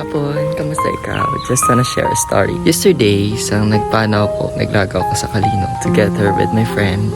hapon. Kamusta ikaw? Just wanna share a story. Yesterday, isang nagpanaw ko, naglagaw ko sa Kalino together with my friend.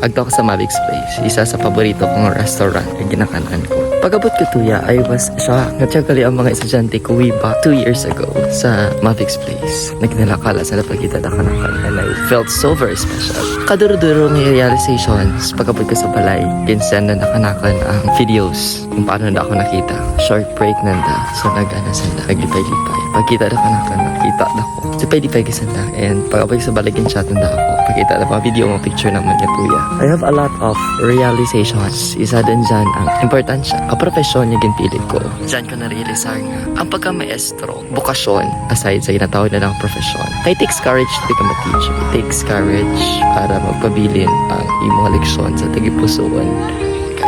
Agdaw ko sa Mavic's Place, isa sa paborito kong restaurant na ginakanan ko. Pag-abot ko tuya, I was shocked. Natiyagkali ang mga estudyante ko way back 2 years ago sa Mavic's Place. Nagnalakala sa napagkita na kanakan and I felt so very special. Kaduro-duro may realizations. Pag-abot ko sa balay, ginsan na nakanakan ang videos kung paano na ako nakita. Short break nanda. So nag-anasanda, naglipay-lipay. Pagkita na kanakan, nakita na ko. Lipay-lipay gisanda. And pag-abot sa balay, ginchat nanda ako. Pagkita na mga video, mga picture naman niya tuya. I have a lot of realizations. Isa din dyan ang importansya. Kaprofesyon niya ginpilit ko. Diyan ko na-realisar nga. Ang pagka-maestro, bukasyon, aside sa ginatawag na lang profesyon. It takes courage to become a teacher. It takes courage para magpabilin ang imong leksyon sa tagipusoon.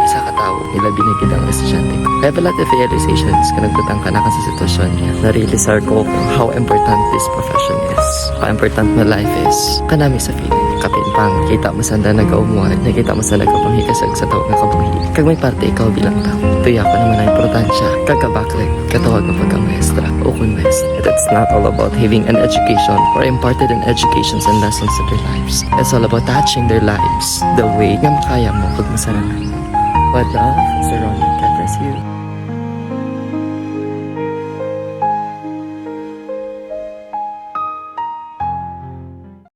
Isa ka tao, nila binigyan ang estudyante ko. I have a lot of realizations kung nagbutang ka na sa sitwasyon niya. Na-realisar ko kung how important this profession is. How important na life is. Kanami sa feeling. Kapin pang kita mo sanda nag-aumuan, nakita mo sa nagkapanghigasag sa tawag na kabuhi. Kag may parte ikaw bilang tao. Tuya ko naman ang importansya. Kagkabaklik, katawag ng pagkamaestra o kunwest. It's not all about having an education or imparted an educations and lessons to their lives. It's all about touching their lives the way nga makaya mo pag masarangan. But love, Sir Ronnie, God bless you.